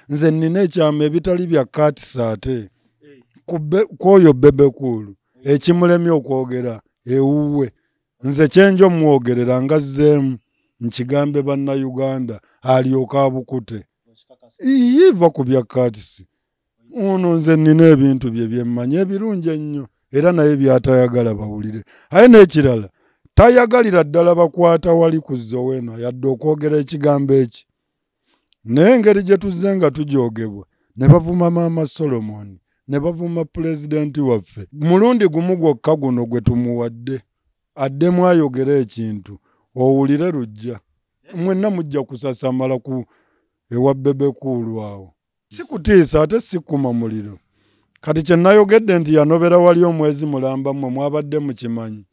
nze nina ekyama ebitali bya kaatisaate kwoyo Bebekulu ekimulemye okwogera ewuwe nze kyenjo mwogerera ngazzeemu nkigambe bannayuganda alyoka abukute yiva ku bya kaatisi ono nze nina ebintu bye byemmanyi ebirungi ennyo era naye byatayagala bawulire aye n'ekirala tayagalira ddala bakwata wali ku Zoweno yadde okwogera ekigambo eki naye engeri gye tuzze nga tujoogebwa ne bavuma Maama Solomon ne bavuma pulezidenti waffe mulundi gumu gwokka guno gwe tumuwadde addemu ayogera ekintu owulire lujja mwenna mujja kusasamala ku ewa Bebekulu awo si kutiisa ate si kuma muliro kati kye nayogedde nti yanobera wali omwezi mulamba mmwe mwabadde mukimanyi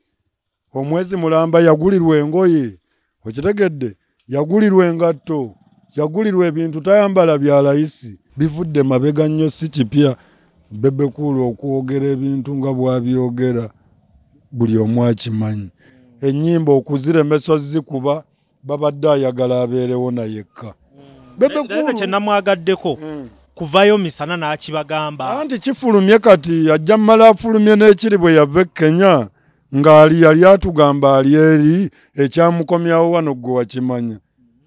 omwezi mulamba yagulirwa engoye okitegedde yagulirwa engatto yagulirwa ebintu tayambala bya layisi bivudde mabega nnyo si kipya Bebekulu okwogera ebintu nga bwabyogera buli omu akimanyi ennyimba okuziremesa zikuba babadde ayagala abeerewo nayekka Bebekulu kye namwagaddeko kuvayo misana n'akibagamba anti kifulumye kati ajja mmala afulumye n'ekiri bwe yava Kenya ng'ali yali atugamba ali eri ekyamukomyawo wano gwe wakimanya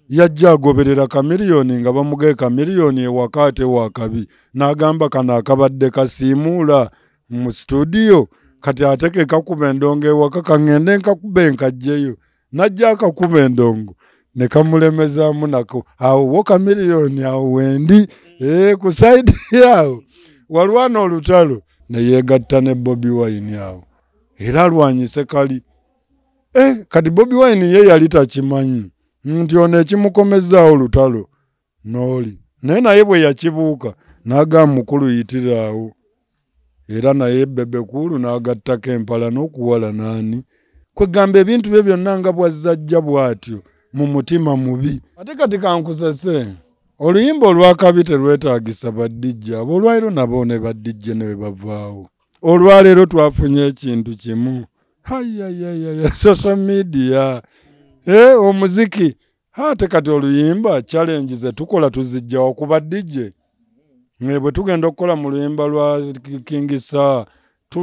yajja agoberera kamiliyoni nga bamugaye kamiliyoni ewaka ate wakabi n'agamba kano akabadde kasiimuula mu studio kati ate ke kakuba endongo ewaka kaŋŋende nkakuba enkajjeyo najja akakuba endongo ne kamulemezaamu nako awo wo kamiliyoni awo wendi ku saidi yawo walwana olutalo ne yeegatta ne Bobi Wine awo era alwanyise kali kati Bobi Wine ye yali takimanyi nti ono ekimukomezaawo olutalo n'oli naye bwe yakibuuka n'agamba mukulu yitiraawo era naye Bebekulu n'agattako empala n'okuwala naani kwegamba ebintu bye byonna nga bwazzajja bw'atyo mu mutima mubi ate kati kankusese oluyimba olwakabi terwetaagisa baddijja abo olwaleero nabo ne baddijja ne bwe bavaawo olwaleero twafunye ekintu kimu social media omuziki ate kati oluyimba challenge ze tukola tuzijjawo ku baddijje bwe tugenda okukola mu luyimba lwa King Saa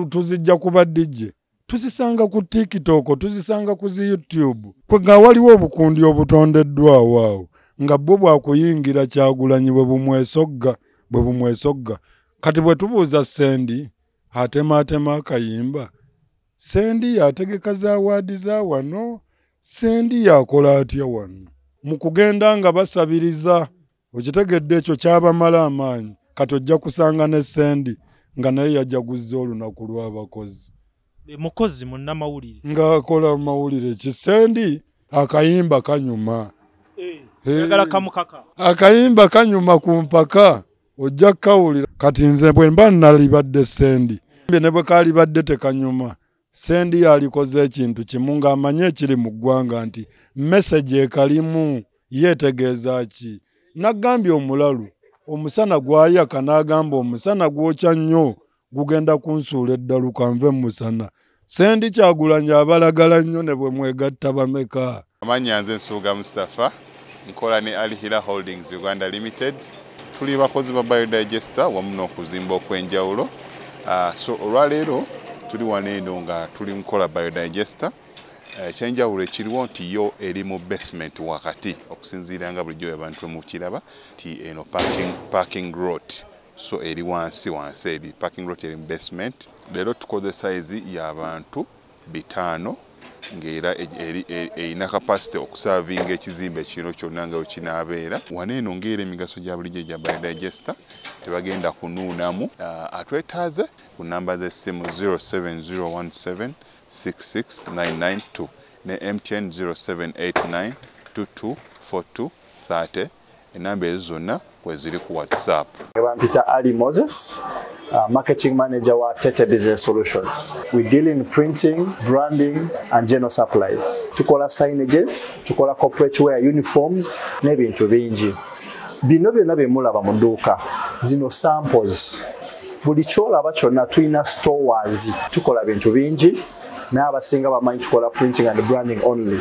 tuzijja ku baddijje tuzisanga ku TikTok tuzisanga ku YouTube kwega waliwo obukundi obutondeddwawo awo nga bwo bwakuyingira Kyagulanyi bwe bumwesogga kati bwe tubuuza Sendi atema akayimba Sendi yategeka za waadi za wano Sendi yakola atya wano mu kugenda nga basabiriza okitegedde ekyo kyabamala amaanyi kati ojja kusanga ne Sendi nga naye yajaguzza olunaku lw'abakozi mukozi munnamawulire ng'akola mawulire Kisendi akayimba kanyuma yagala kamukaka akayimba kanyuma ku mpaka ojja kawulira kati nze bwe mba nalibadde Sendi ne bwe kalibadde tekanyuma Sendi yalikoze ekintu kimu ng'amanye ekiri mu ggwanga nti message ekalimu yeetegeeza ki nagambye omulalu omusana gwayaka n'agamba omusana gwokya nnyo gugenda kunsuula eddaluka nve musana Sendi Kyagulanyi abalagala nnyo ne bwe mwegatta bameka amanya nze Nsuuga Mustafa nkola ne Alihira Holdings Uganda Limited tuli bakozi ba Biodigester wamu n'okuzimba okw'enjawulo so olwaleero tuli waneeno nga tuli nkola Biodigester ekyenjawulo ekiriwo nti yo eri mu basement wakati okusinziira nga bulijjo abantu mu kiraba ti eno parking lot so eri wansi eri parking lot eri mu basement leero tukoze size y'abantu 5 ng'era erina capacity okusavinga ekizimbe kino kyonna nga wekinaabeera waneeno ng'era emigaso gya bulijjo gya Biodigester tebagenda kunuunamu atwetaaze ku namba z'essimu 07017669992 ne MTN 0789224230 enamba ezo zonna kweziri ku WhatsApp. Peter Ali Moses, marketing manager wa Tete Business Solutions. We deal in printing, branding and general supplies. Tukola signages, tukola corporate wear uniforms n'ebintu bingi. Bino byonna bye mulaba mu dduuka. Zino samples. Buli kyolaba kyonna tulina stores. Tukola bintu bingi. N'abasinga bamanyi tukola printing and branding only.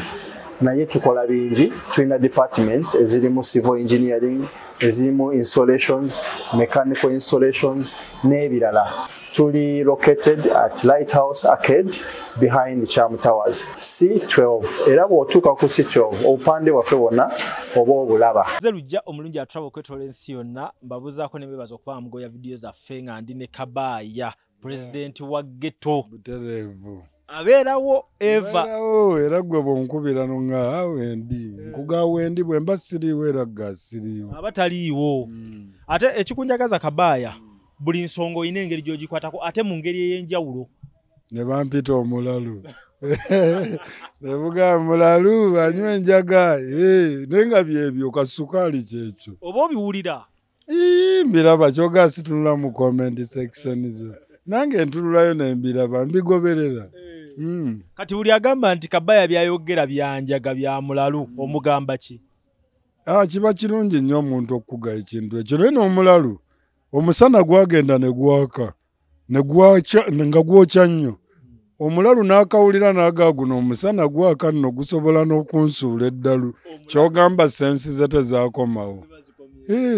naye tukola bingi. Tulina departments ezirimu civil engineering, ezirimu installations, mechanical installations n'ebirala. Tuli located at Lighthouse Arcade behind Charm Towers, C12. Era bw'otuuka ku C12 obupande waffe bwonna oba obulaba. Nze lujja omulungi atravel kwetola ensi yonna mbabuzaako n'ebeebaza okuba mugoya vidiyo zaffe nga ndi ne Kabaaya president wa ghetto butereevu abeerawo eva era gwe bw'onkubira nga awendi nkuga wendi bwe mba siriiwo era gasiriiwo abataliiwo ate ekikunjagaza Kabaaya buli nsonga oyina engeri gy'ogikwatako ate mu ngeri ey'enjawulo ne bampita omulalu ne bugamba mulalu anywa enjaga naye nga byebyo kasukaali kyekyo oba obiwulira mbiraba kyoga situnula mu comment section zo nange ntululayo nembiraba mbigoberera kati buli agamba nti Kabaaya byayogera byanjaga bya mulalu omugamba ki kiba kirungi nnyo omuntu okuga ekintu ekyo naye n'omulalu omusana gwagenda ne gwaka nga gwokya nnyo omulalu n'akawulira n'agaaguno omusana gwaka nno gusobola n'okunsuula eddalu kyogamba sensi ze tezaakomawo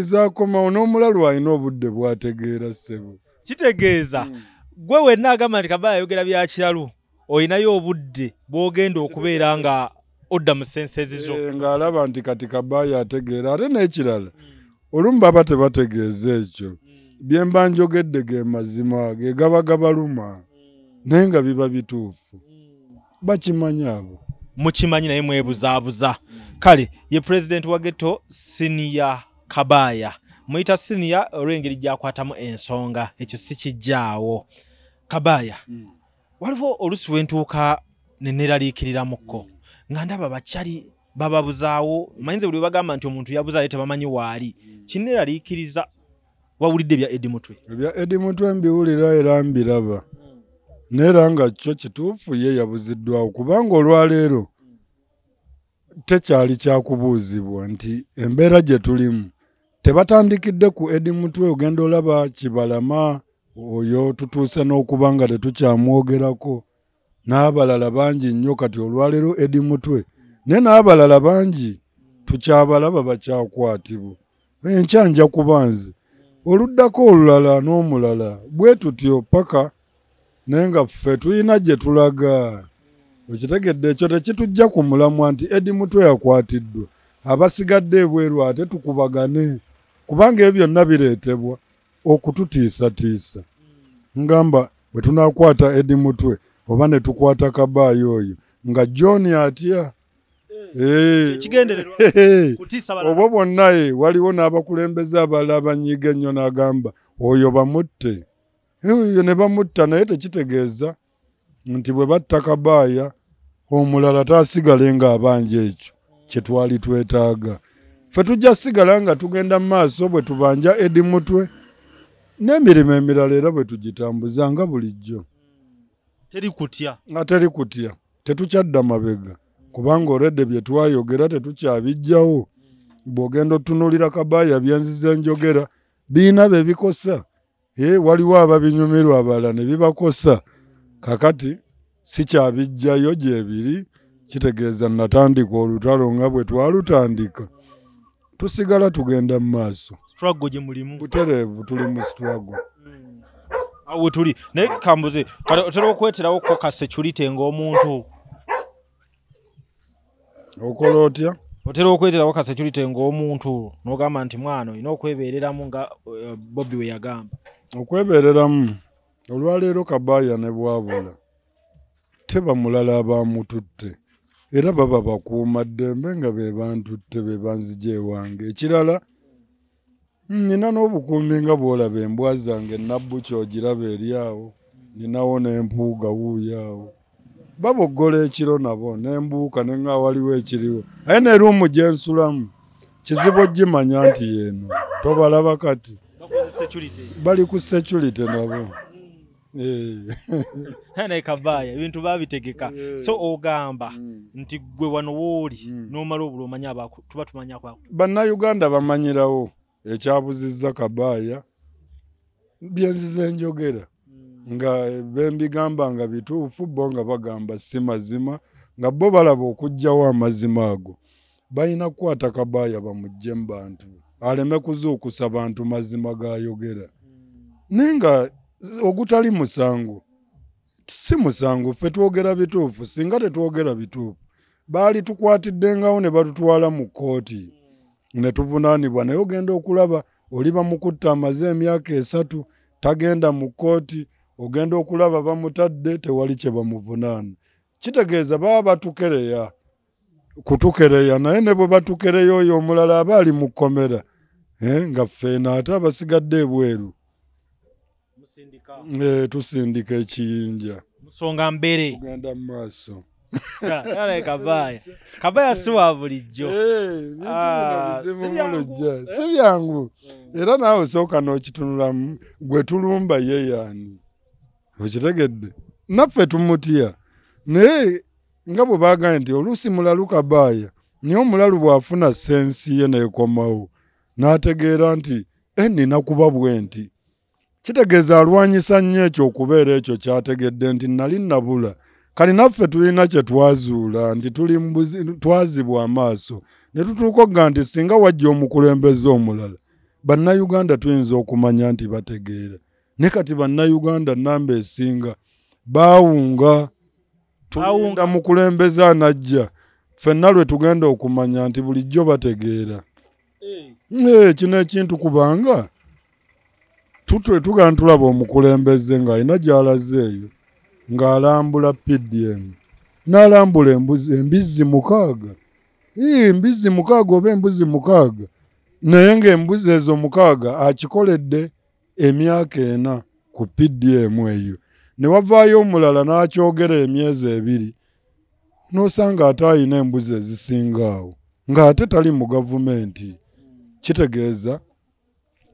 zaakomawo n'omulalu alina obudde bwategeera ssebo kitegeeza gwe wenna agamba nti Kabaaya ayogera bya kiralu oyinayo obudde bw'ogenda okubeera nga odda mu sensi ezizo ng'alaba nti kati Kabaaya ategeera ate n'ekirala olumu baba tebategeeza ekyo bye mba njogedde ge mazima ge gaba gabaluma naye nga biba bituufu bakimanya abo mukimanyi naye mwebuzaabuza kale ye president wa ghetto senior Kabaaya muyita senior olw'engeri gy'akwatamu ensonga ekyo si kijjaawo Kabaaya waliwo olusi wentuuka ne neeraliikirirramukko nga ndaba bakyali bababuzaawo mayinza buli bagamba nti omuntu yabuzaayo tebamanyi waali kinneeraliikiriza wawulidde bya Eddie Mutwe ebya Eddie Mutwe mbiwulira era mbiraba neera nga kyo kituufu ye yabuziddwawo kubanga olwaleero tekyali kyakubuuzibwa nti embeera gye tulimu tebatandikidde ku Eddie Mutwe ogenda olaba Kibalama oyo tutuuse n'okuba nga tetukyamwogerako n'abalala bangi nnyo kati olwaleero Eddie Mutwe naye n'abalala bangi tukyabalaba bakyakwatibwa enkyanja kubanze oluddako olulala n'omulala bwe tutyo paka naye nga ffe tulina gye tulaga okitegedde ekyo tekitujja ku mulamwa nti Eddie Mutwe yakwatiddwa abasigadde ebweru ate tukubagane kubanga ebyo byonna bireetebwa okututiisatiisa ngamba bwe tunaakwata Eddie Mutwe oba ne tukwata Kabaaya oyo nga John atya oba bonna waliwo n'abakulembeze abalala abanyiiga ennyo n'agamba oyo bamutte oyo ne bamutta naye tekitegeeza nti bwe batta Kabaaya omulala taasigale ng'abanja ekyo kye twali twetaaga ffe tujja sigala nga tugenda mu maaso bwe tubanja Eddie Mutwe n'emirimu emirala era bwe tugitambuza nga bulijjo teri kutya tetukyadda mabega kubanga oredde bye twayogera tetukyabijjawo bw'ogenda otunuulira Kabaaya byenzize njogera biina be bikosa waliwo ababinyumirwa abalala ne bibakosa kakati sikyabijjayo gyebiri kitegeeza natandika olutalo nga bwe twalutandika tusigala tugenda mu maaso struggle gye mulimu butereevu tuli mu struggle awo tuli naye kambuze kale otera okweterawo ko ka security ng'omuntu okola otya otera okweterawo ka security ng'omuntu n'ogamba nti mwana olina okwebeereramu nga Bobby we yagamba okwebeereramu olwaleero Kabaaya ne bwabula teba mulala abamututte era baba bakuuma ddembe nga be bantutte be banzije ewange ekirala nina n'obukuumi nga bw'olaba embwa zange nabbu kyogiraba eri awo ninawo n'empuuga wuuyo awo baboggola ekiro nabo n'embuuka ne nga waliwo ekiriwo aye ne ruumu gye nsulamu kizibu ogimanya nti yeeno tobalaba kati bali ku security nabo naye Kabaaya ebintu babitegeka so ogamba nti gwe wano wooli n'omala obula omanya tuba tumanya kwako bannayuganda bamanyirawo ekyabuzizza Kabaaya byenzize njogera nga bembigamba nga bituufu bo nga bagamba si mazima nga bo balaba okujjawo amazima ago balina kukwata Kabaaya bamugye mu bantu aleme kuzuukusa bantu mazima gayogera nenga ogutali musango si musango ffe twogera bituufu singa tetwogera bituufu baali tukwatiddengawo ne batutwala mu kkooti ne tuvunaanibwa naye ogenda okulaba oliba mukutta amaze emyaka 3 tagenda mu kkooti ogenda okulaba bamutadde tewali kye bamuvunaana kitegeeza baba batukereya kutukereya naye ne bwe batukereya oyo omulala aba ali mu kkomera nga ffeena ate abasigadde ebweru tusindika ekiyinja musonga mbere tugenda mu maaso Kabaaya si wa bulijjo si byangu era naawe osooka n'okitunulamu gwe tulumba ye yaani okitegedde naffe tumutya naye nga bwe baagambye nti oluusi mulalu Kabaaya naye omulalu bw'afuna sensi ye neekomawo n'ategeera nti nina kuba bwe nti kitegeeza alwanyisa nnyo ekyo okubeera ekyo kyategedde nti nali nabula kali naffe tulina kye twazuula nti twazibwa amaaso ne tutuuka okugamba nti singa wajja omukulembeze omulala bannayuganda tuyinza okumanya nti bategeera ne kati bannayuganda nnamba esinga baawunga tulinda mukulembeze anajja ffenna lwe tugenda okumanya nti bulijjo bategeera kino ekintu kubanga tugenda tulaba omukulembeze ng'alina gy'alaze eyo ng'alambula PDM n'alambula embizzi 6 embizzi 6 oba embuzi 6 naye ng'embuzi ezo 6 akikoledde emyaka 4 ku PDM eyo ne wavaayo omulala n'akyogera emyezi 2 n'osanga ate alina embuzi ezisingaawo ng'ate tali mu gavumenti kitegeeza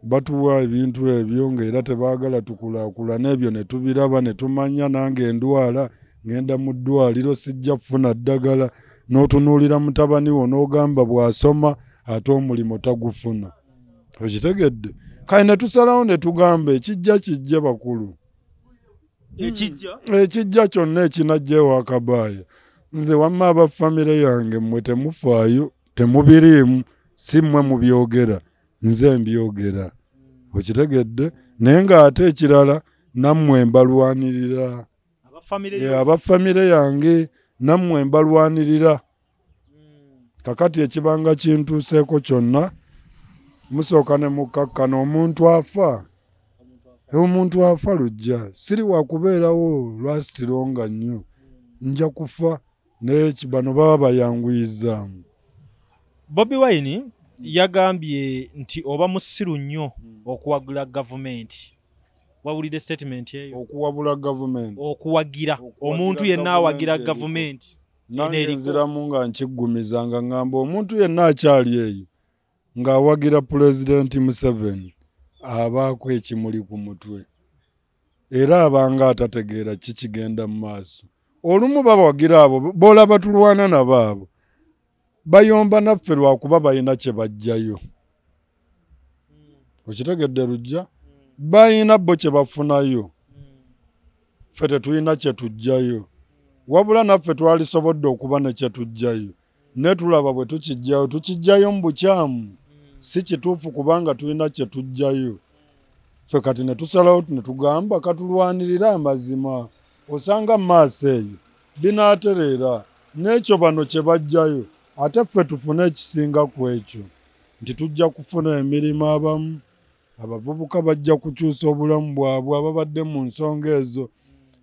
batuwa ebintu ebyo ng'era tebaagala tukulaakulana ebyo ne tubiraba ne tumanya nange endwala ngenda mu ddwaliro sijja kufuna ddagala n'otunuulira mutabani wo n'ogamba bw'asoma ate omulimo tagufuna okitegedde kale ne tusalawo ne tugamba ekijja bakulu ekijja kyonna ekinajja ewa Kabaaya nze wamma abafamire yange mmwe temufaayo temubiriimu si mmwe mubyogera nze mbyogera okitegedde naye ng'ate ekirala nammwe mbalwanirira abafamire yange nammwe mbalwanirira kakati ekibanga kintuuseeko kyonna musooka ne mukkakkana omuntu afa lujja siri wakubeerawo lwasitilonga nnyo nja kufa naye bano baba bayanguyizaamu. Bobi Wine yagambye nti oba musiru nnyo okuwagula gavumenti. Wawulidde statement eyo? Okuwabula gavumenti. Okuwagira omuntu yenna awagira gavumenti. Nange nziramu nga nkiggumiza nga ngamba omuntu yenna akyali eyo ng'awagira Pulezidenti Museveni abaako ekimuli ku mutwe era abanga atategeera kikigenda mu maaso. Olumu babawagira abo boolaba tulwana nabo abo bayomba naffe lwakuba balina kye bajjayo. Okitegedde lujja balina bo kye bafunayo ffe tetulina kye tujjayo wabula naffe twalisobodde okuba ne kye tujjayo ne tulaba bwe tukijjayo mu bukyamu si kituufu kubanga tulina kye tujjayo ffe kati ne tusalawo ne tugamba katulwanirira amazima osanga mu maaso eyo binaatereera n'ekyo bano kye bajjayo ate ffe tufune ekisinga ku ekyo nti tujja kufuna emirimu abamu abavubuka bajja kukyusa obulamu bwabwe ababadde mu nsonga ezo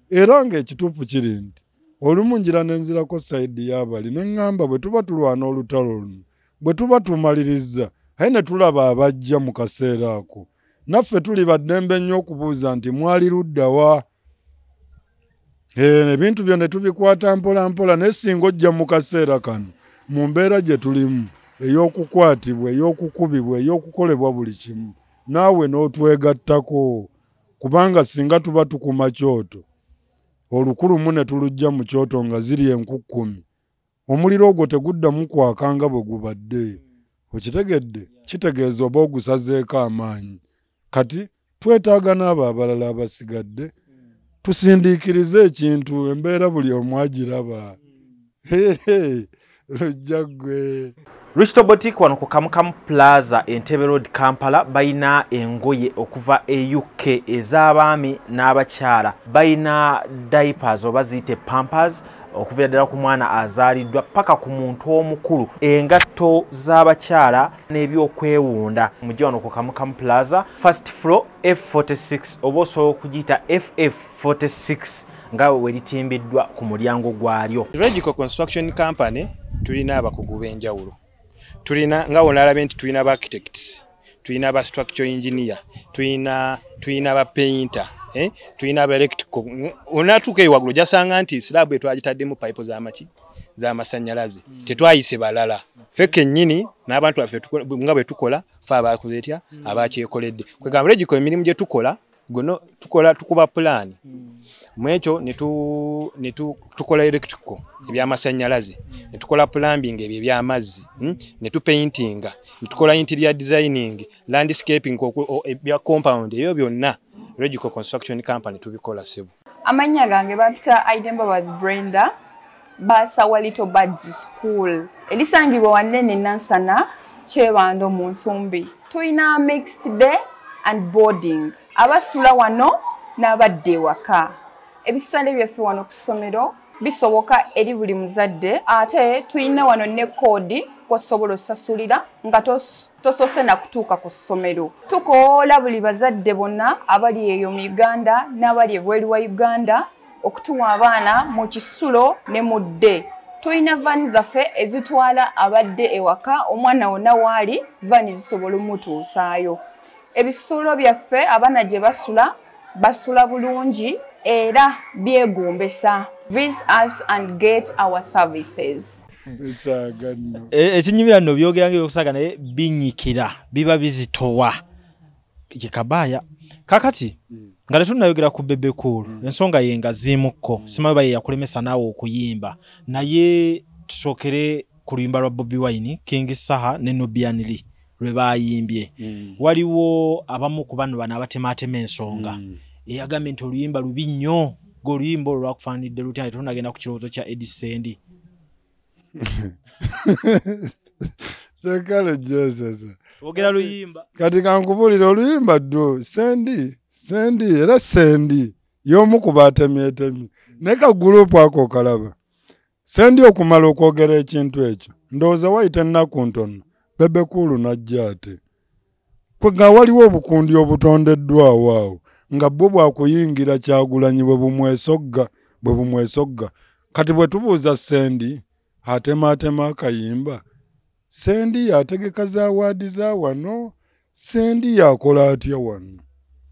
era ng'ekituufu kiri nti olumu njira nenzirako sayidi y'abali ne ŋŋamba bwe tuba tulwana olutalo luno bwe tuba tumaliriza aye ne tulaba abajja mu kaseera ako naffe tuli baddembe nnyo okubuuza nti mwali ludda wa ebintu byo ne tubikwata mpola mpola naye singa ojja mu kaseera kano mu mbeera gye tulimu ey'okukwatibwa ey'okukubibwa ey'okukolebwa buli kimu naawe n'otwegattako kubanga singa tuba tukuma kyoto olukulumu ne tulujja mu kyoto nga ziri enkukumi omuliro ogwo teguddamu kwakanga bwe gubadde okitegedde kitegeeza oba ogusazeeko amaanyi kati twetaaga n'abo abalala abasigadde tusindiikirize ekintu embeera buli omu agiraba Lujagwe. Rich Boutique wano ku Kamukamu Plaza Entebbe Road Kampala bayina engoye okuva e UK ez'abaami n'abakyala bayina diapers oba ziyite pampers okuvira ddala ku mwana azaaliddwa paka ku muntu omukulu engatto z'abakyala n'ebyokwewunda mujje wano ku Kamukamu Plaza first floor F46 oba osobola okugiyita FF46 nga we litimbiddwa ku mulyango gwalyo. Logical Construction Company tulina abakugu b'enjawulo. Tulina nga onalabe nti tulina ba architects, tulina ba structural engineer, tulina ba painter, tulina ba electrical. Onatuuka ewagulu jasanga nti slab etwagitaddemu pipe z'amasannyalaze tetwayise balala. Ffe kennyini n'abantu baffe nga bwe tukola fe abakoze etya abakyekoledde. Kwegamba logical emirimu gye tukola gono tukuba plan mwekyo ne tukola electrical ebyamasannyalaze ne tukola plumbing ebyo ebyamazzi ne tupaintinga ne tukola interior designing landscaping ebya compound ebyo byonna Logical Construction Company tubikola sebo. Amanya gange bapita Idembabazi Brenda basa wa Little Birds School elisangibwa wanene Nansana Kyebando mu Nsumbi. Tuyina mixed day and boarding abasula wano n'abadde waka. Ebisale byaffe wano ku ssomero bisoboka eri buli muzadde ate tuyina wano ne kodi kw'osobola osasulira nga tosose na kutuuka ku ssomero. Tukoola buli bazadde bonna abali eyo mu Uganda n'abali ebweru wa Uganda okutuwa abaana mu kisulo ne mu dde. Tuyina vani zaffe ezitwala abadde ewaka omwana wonna waali vani zisobola omutuusaayo. Ebisulo byaffe abaana gye basula bulungi era byegombesa. Visit us and get our services. Ekinyumira nno byogera ng'ebyokusaaga naye binyikira biba bizitowa ye Kabaya kakati nga tetunnayogera ku Bebe Cool ensonga ye nga ziimukko simanyi oba ye yakulemesa naawe okuyimba naye tusookere ku luyimba lwa Bobi Wine King Saha ne Nubian Lee lwe bayimbye waliwo abamu ku bano bano abatematema ensonga eyagambye nti oluyimba lubi nnyo ng'oluyimba olwo lwakufaanidde lutya tunagenda ku kirowoozo kya Eddie Sendi. Sekale Jesus. Ogera luyimba. Kati kankubulira oluyimba ddo Sendi era Sendi y'omu ku baatemyetemye neka gurupu ako kalaba. Sendi okumala okwogera ekintu ekyo ndowooza wayita ennaku ntono Bebe Cool najja ate. Kwega waliwo obukundi obutondeddwawo awo nga bwo bwakuyingira Kyagulanyi bwe bumwesogga kati bwe tubuuza Sendi atematema akayimba Sendi yategeka za awaadi za wano Sendi yakola atya wano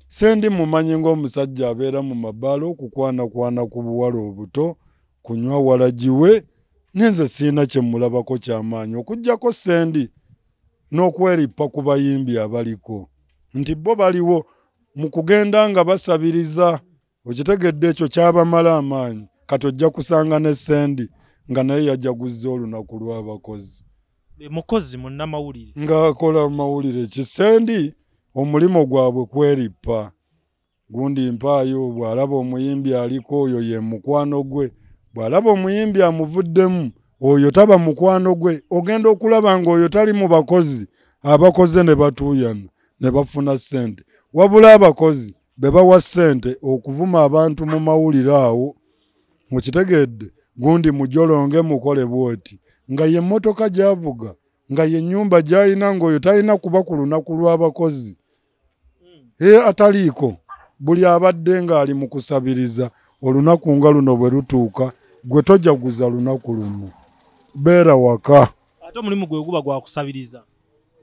Sendi mumanyi ng'omusajja abeera mu mabbaala okukwana ku buwala obuto kunywa walagiwe nenze siina kye mulabako ky'amaanyi okuggyako Sendi n'okweripa ku bayimbi abaliko nti bo baliwo mu kugenda nga basabiriza okitegedde ekyo kyabamala amaanyi kati ojja kusanga ne Sendi nga naye yajaguzza olunaku lw'abakozi mukozi munnamawulire ng'akola mawulire Sendi omulimo gwabwe kweripa gundi mpaayo bw'alaba omuyimbi aliko oyo ye mukwano gwe bw'alaba omuyimbi amuvuddemu oyo taba mukwano gwe ogenda okulaba ng'oyo tali mu bakozi abakoze ne batuuyana ne bafuna ssente wabula abakozi be bawa ssente okuvuma abantu mu mawulire awo mukitegedde gundi mujolonge mukole bwoti nga ye mmotoka gy'avuga nga ye nnyumba gy'alina ng'oyo talina kuba ku lunaku lw'abakozi ataliiko buli abadde ng'ali mu kusabiriza olunaku nga luno bwe lutuuka gwe tojaguza lunaku luno beera waka ate omulimu gwe guba gwa kusabiriza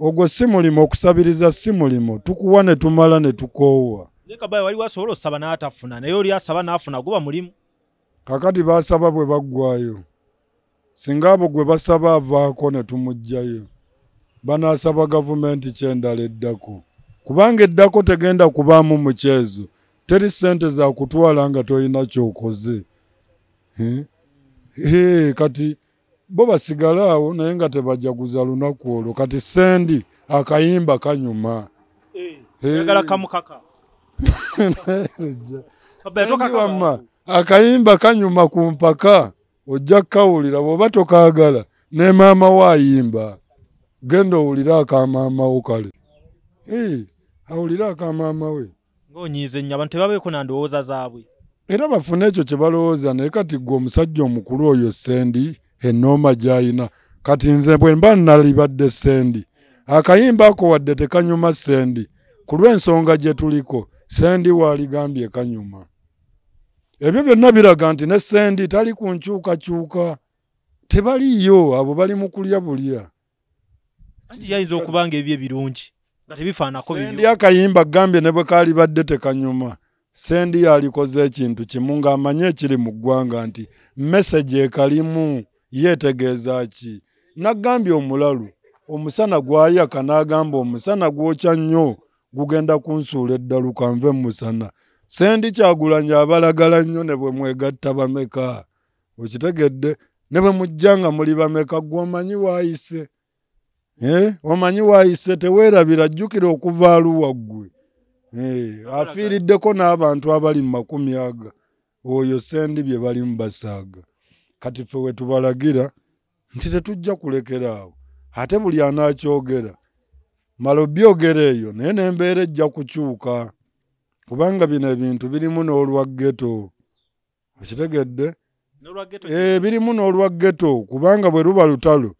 ogwo si mulimo okusabiriza si mulimo tukuwa ne tumala ne tukoowa ne Kabaya wali wasobola osaba n'atafuna naye oli asaba n'afuna guba mulimu kakati baasaba bwe baggwayo singa abo gwe basaba avaako ne tumugjayo banaasaba gavumenti kyendala eddako kubanga eddako tegenda kubaamu mukyezo teri ssente za kutwala nga toyina ky'okoze kati bo basigala awo naye nga tebajaguza lunaku olwo kati Sendi akayimba kanyuma yagala kamukaka akayimba kanyuma ku mpaka ojja kawulira bw'oba tokaagala ne maama waayimba genda owulira akamaama wo kale awulira akamaama we ng'onyiize nnyo abantu tebabeeko na ndowooza zaabwe era bafune ekyo kye balowooza naye kati gwe omusajja omukulu oyo Sendi ennooma gy'ayina kati nze bwe mba nalibadde Sendi akayimba ako wadde tekanyuma Sendi ku lw'ensonga gye tuliko Sendi waaligambye kanyuma ebyo byonna biraga nti ne Sendi tali ku nkyukakyuka tebaliyo abo bali mu kulya bulya kati yayinza okuba nga ebyo ebirungi nga tebifaanako bibyo Sendi akayimba gambye ne bwe kaalibadde tekanyuma Sendi yalikoze ekintu kimu ng'amanye ekiri mu ggwanga nti message ekalimu yeetegeeza ki nagambye omulalu omusana gwayaka n'agamba omusana gwokya nnyo gugenda kunsuula eddalu kanve musana Sendi Kyagulanyi abalagala nnyo ne bwe mwegatta bameka okitegedde ne bwe mujja nga muli bameka gw'omanyi waayise omanyi waayise teweerabira jjukira okuva aluwa ggwe afiiriddeko n'abantu abali mu 100 oyo Sendi bye balimu basaaga kati ffe we tubalagira nti tetujja kulekera awo ate buli anaakyogera malo byogera eyo naye n'embeera ejja kukyuka kubanga bino ebintu birimu n'olwa ghetto okitegedde birimu n'olwa ghetto kubanga bwe luba lutalo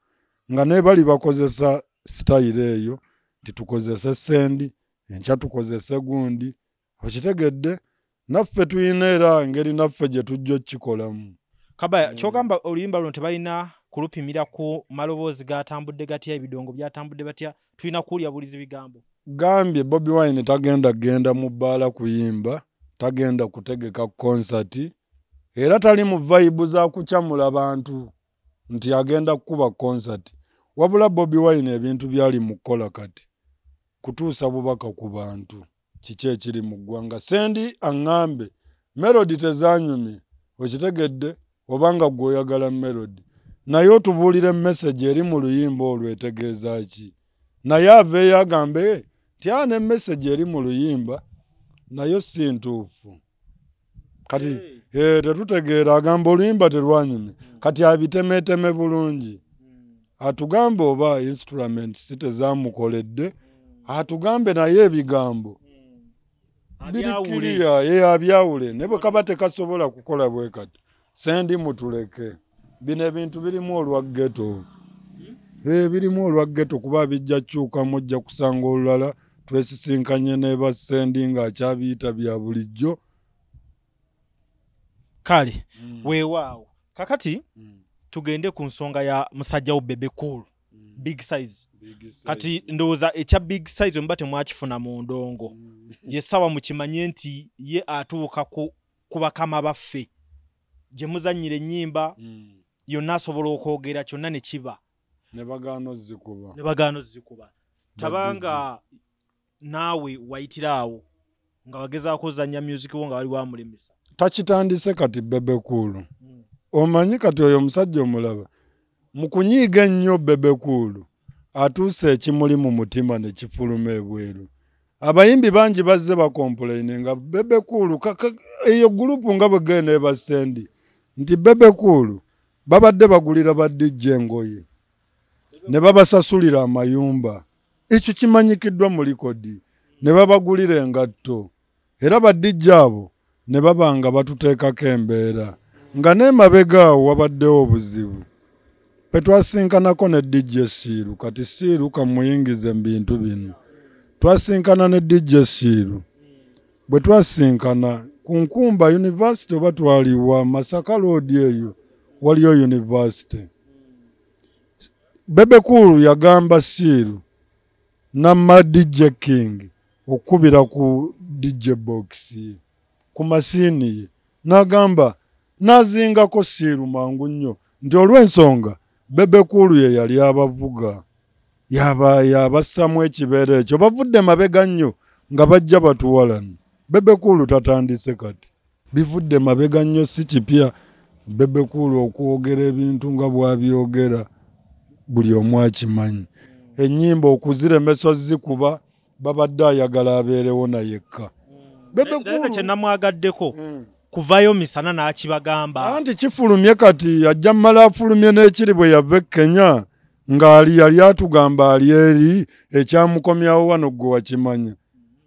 nga ne bali bakozesa sitayire eyo titukozese Sendi enkya tukozese gundi okitegedde naffe tuyina era engeri naffe gye tujja okikolamu Kabaya kyogamba oluyimba luno tebalina kulupimira ku maloboozi gatambudde gatya ebidongo byatambudde batya tulina kuwulya bulizi bigambo gambye Bobi Wine tagenda genda mu bbaala kuyimba tagenda kutegeka konsati era tali mu vibe za kukyamula bantu nti agenda kukuba konsati wabula Bobi Wine ebintu byali mu kukola kati kutuusa bubaka ku bantu kiki ekiri mu ggwanga Sendi aŋŋambe melody tezanyumye okitegedde obanga gw'oyagala melody naye otubuulire message eri mu luyimba olwo etegeeza ki naye aveeyo agambe tyane message eri mu luyimba nayo si ntuufu kati tetutegeera agamba oluyimba terwanyumye kati abitemeeteme bulungi atugambe oba instrument si tezaamukoledde atugambe naye ebigambo birikiriya abyawule ne bwe kaba tekasobola kukola bwe kati Sendi mutuleke bino ebintu birimu olwa ghetto birimu olwa ghetto kuba bijja kyuka mujja kusanga olulala twesisinkanye ne ba Sendi ng'akyabiyita bya bulijjo kale weewaawo kakati tugende ku nsonga ya musajja wo Bebe Cool big size kati ndowooza ekya big size mba temwakifuna mu ndongo ye sawa mukimanye nti ye atuuka ku bakama baffe gye muzannyira ennyimba yonna asobola okwogera kyonna ne kiba ne bagaano zikuba tabanga naawe wayitira awo nga wagezaako ozannya music wo nga wali wamulemesa takitandise kati Bebe Cool omanyi kati oyo omusajja omulaba mu kunyiiga ennyo Bebe Cool atuuse ekimuli mu mutima ne kifuluma ebweru abayimbi bangi bazze bakomplaine nga Bebe Cool eyo gurupu nga bwe genda eba Sendi nti Bebe Cool babadde bagulira ba DJ engoye ne babasasulira amayumba ekyo kimanyikiddwa mu likodi ne babagulira engatto era ba DJ abo ne babanga batuteekako embeera nga n'emabega awo wabaddewo obuzibu petwasinkanako ne DJ Shiru kati Shiru kamuyingize mu bintu bino twasinkana ne DJ Shiru bwe twasinkana ku Nkumba University oba twaliwa Masaka Road eyo waliyo university Bebe Cool yagamba Shiru namma DJ King okubira ku DJ box ku masini ye n'agamba n'azingako Shiru mangu nnyo nti olw'ensonga Bebe Cool ye yali abavuga yabassamu ekibeera ekyo bavudde mabega nnyo nga bajja batuwalana Bebe Cool tatandise kati bivudde mabega nnyo si kipya Bebe Cool okwogera ebintu nga bwabyogera buli omu akimanyi ennyimba okuziremesa zikuba babadde ayagala abeerewo na yekka Bebe Cool kye namwagaddeko kuvayo misana n'akibagamba anti kifulumye kati ajja mmala afulumye n'ekiri bwe yava Kenya ng'ali yali atugamba ali eri ekyamukomyawo wano gwe wakimanya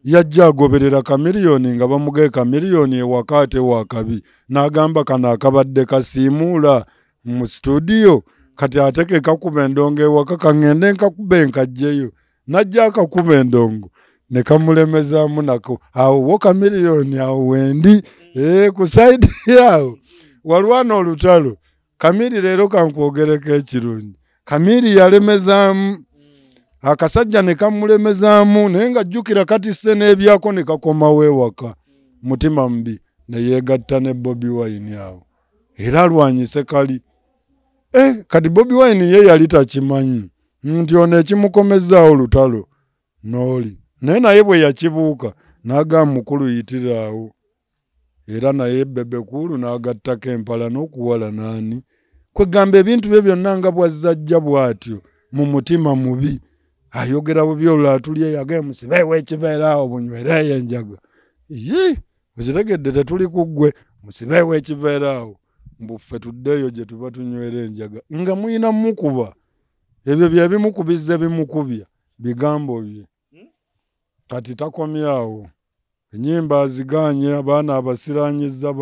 yajja agoberera kamiliyoni nga bamugaye kamiliyoni ewaka ate wakabi n'agamba kano akabadde kasiimuula mu studio kati ateke kakuba endongo ewaka kaŋŋende nkakuba enkajjeyo najja akakuba endongo ne kamulemezaamu nako awo wo kamiliyoni awo wendi ku saidi yawo walwana olutalo Kamiri leero kankwogereko ekirungi Kamiri yalemezaamu akasajja ne kamulemezaamu naye nga jjukira kati sse n'ebyako ne kakomawo ewaka mutima mubi ne yeegatta ne Bobi Wine awo era alwanyise kali kati Bobi Wine ye yali takimanyi nti ono ekimukomezaawo olutalo n'oli naye bwe yakibuuka n'agamba mukulu yitiraawo era naye Bebe Cool n'agattako empala n'okuwala naani kwegamba ebintu bye byonna nga bwazzajja bw'atyo mu mutima mubi ayogera bubi olwatulye yagamba musibeewo ekiveeraawo bunywereeyo enjaga okitegedde tetuli ku ggwe musibeewo ekiveeraawo mbuffe tuddeeyo gye tuba tunywera enjaga nga muyina mukuba ebyo bye bimukubizza bimukubya bigambo bye kati takomyawo ennyimba aziganye abaana abasiraanyizza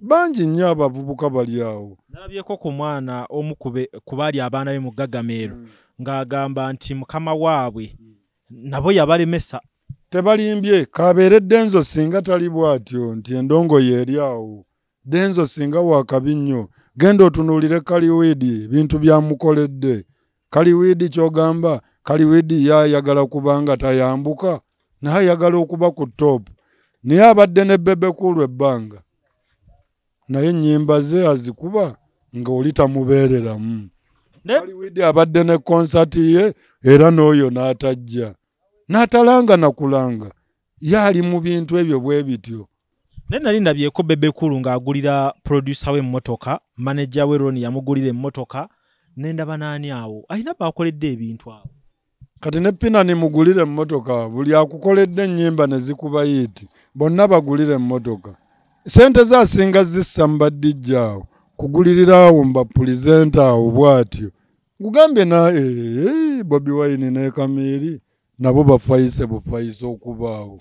bangi nnyo abavubuka bali awo nalabyeko ku mwana omu ku baali abaana be mu Gagameero ng'agamba nti mukama waabwe nabo yabalemesa tebalimbye kabeere Denzo singa tali bw'atyo nti endongo yeeri awo Denzo singa wakabi nnyo genda otunuulire Kaliwidi bintu byamukoledde Kaliwidi kyogamba Kaliwidi yayagala kubanga tayambuka naye ayagala okuba ku top naye abadde ne Bebe Cool ebbanga naye ennyimba ze azikuba nga oli tamubeereramu Kaliwidi abadde ne konsati ye era n'oyo n'atajja n'atalanga nakulanga yali mu bintu ebyo bwe bityo naye nali ndabyeko Bebe Cool ng'agulira producer we emmotoka manager we Ronnie yamugulira emmotoka n'endaba naani awo ayina baakoledde ebintu awo kati ne Pinani mugulire emmotoka buli akukoledde ennyimba ne zikuba yiti bonna bagulire emmotoka sente zasinga zissa mbadijja awo kugulirira awo mbapulizenta awo bw'atyo ngugambye Bobi Wine ne Kamiri nabo bafayise bufayise okubaawo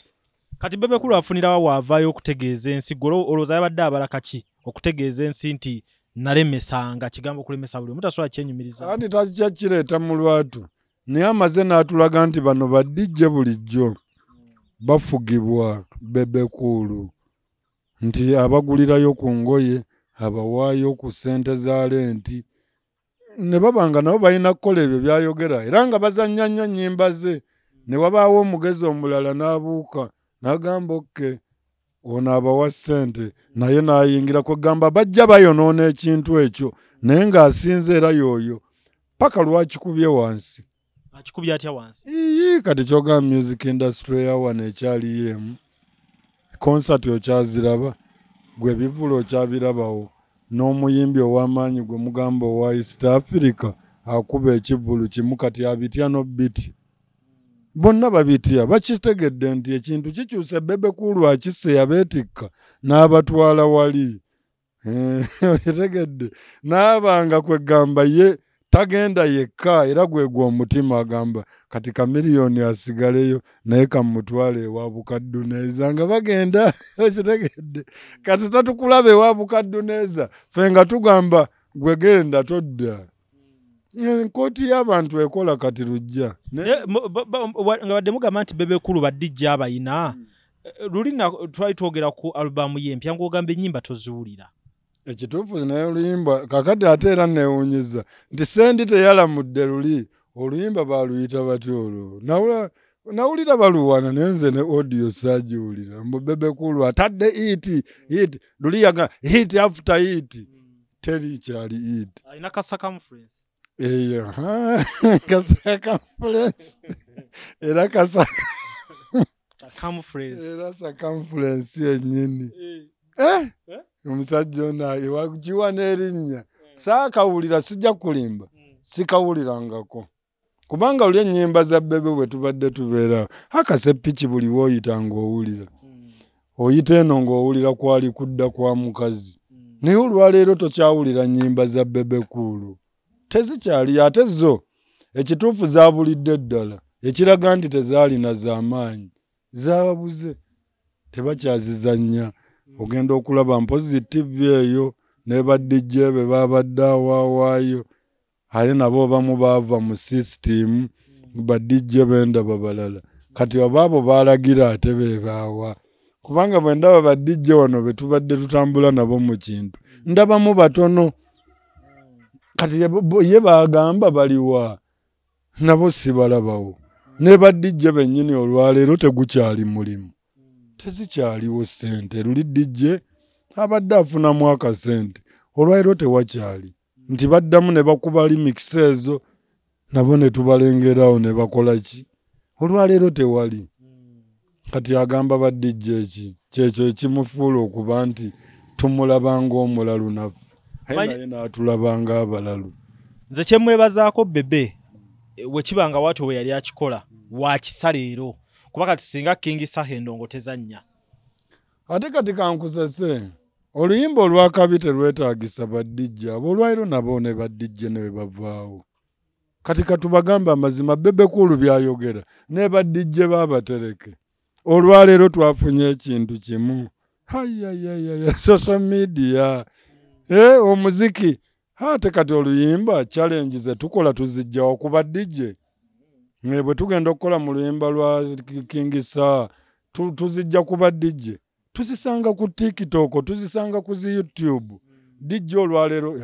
kati Bebe Cool afunirawo waavaayo okutegeeza ensi olowooza yabadde abala kaki okutegeeza ensi nti nalemesanga kigambo okulemesa buli mutasobola kyenyumiriza anti takikya kireeta mu lwatu naye amaze n'atulaga nti bano badijje bulijjo bafugibwa Bebe Cool nti abagulirayo ku ngoye abawaayo ku ssente za lenti ne babanga nabo balina kukola ebyo byayogera era nga bazannya nnyo nnyimba ze ne wabaawo omugezi omulala n'abuuka n'agamba okke ono abawa ssente naye n'ayingira kwegamba bajja bayonoona ekintu ekyo naye ng'asinze era y'oyo paka lwakikubye wansi akikubye atya wansi kati kyogamba music industry yawano ekyali yemu concert okyaziraba gwe bivulo okyabirabawo n'omuyimbi ow'amaanyi gwe mugamba owa East Africa akuba ekivulu kimu kati abitya n'obiti bonna babitya bakitegedde nti ekintu kikyuse Bebe Cool akisse yabeetikka n'abatwala wali okitegedde n'abanga kwegamba ye tagenda yekka era gwegwa omutima agamba kati kamiliyoni asigaleyo naye kamutwale ewa Bukadduneza nga bagenda okitegedde kati tatukulaba ewa Bukadduneza ffe nga tugamba gwe genda todda enkooti y'abantu ekola kati lujja nga badde mugamba nti Bebe Cool badijja abayina luli twali twogera ku alubamu y'empya ng'ogamba ennyimba toziwulira ekituufu naye oluyimba kakati ate era neewuunyiza nti sendi teyalamudde luli oluyimba baaluyita batyo olwo nawulira baluwana naye nze ne audio saagiwulira mbu Bebe Cool atadde iti luli yaga hit after hit teri kyali it alina ka circumference eyo ka circumference era ka circumference yennyini omusajja ono ewagiwa n'erinnya saakawulira sijja kulimba sikawulirangako kubanga oli ennyimba za Bebe bwe tubadde tubeerawo akasepiki buli w'oyita ng'owulira oyite eno ng'owulira kwali kudda kwa mukazi. Naye olwaleero tokyawulira nnyimba za Bebe Cool. Tezikyali ate zo ekituufu zaabulidde ddala. Ekiraga nti tezaalina z'amaanyi. Zaabuze. Tebakyazizannya. Ogenda okulaba mpozi TV eyo ne ba DJ be babadde awaawaayo. Ate nabo bamu baava mu system ba DJ b'endaba balala. Kati abaabo baalagira ate beebaawa. Kubanga bwe ndaba ba DJ wano be tubadde tutambula nabo mu kintu. Ndabamu batono. Kati ye baagamba baliwa. Nabo si balabawo. Ne ba DJ bennyini olwaleero tegukyali mulimu. Tezikyaliwo ssente. Luli DJ abadde afunamu akasente. Olwaleero tewakyali. Nti baddamu ne bakuba remix ezo nabo ne tubalengerawo ne bakola ki. Olwaleero tewali. Kati agamba ba DJ ki. Kyekyo ekimufuula okuba nti tumulaba ng'omulalu naffe. Naye n'atulaba ng'abalalu. Nze kye mwebazaako Bebe we kibanga watu we yali akikola wakisa leero kuba kati singa King Sahe Ndongo tezannya. Ate kati kankusase oluyimba olwakabi terwetaagisa ba DJ abo olwaleero nabo ne ba DJ ne bavaawo. Kati katubagamba amazima Bebe Cool byayogera ne ba DJ baabatereke. Olwaleero twafunye ekintu kimu. Hayayaya social media. Omuziki. Ate kati oluyimba challenge ze tukola tuzijja okuba DJ. Bwe tugenda okukola mu luyimba lwa King Saha tuzijja kuba DJ. Tuzisanga ku TikTok, tuzisanga ku YouTube. DJ olwaleero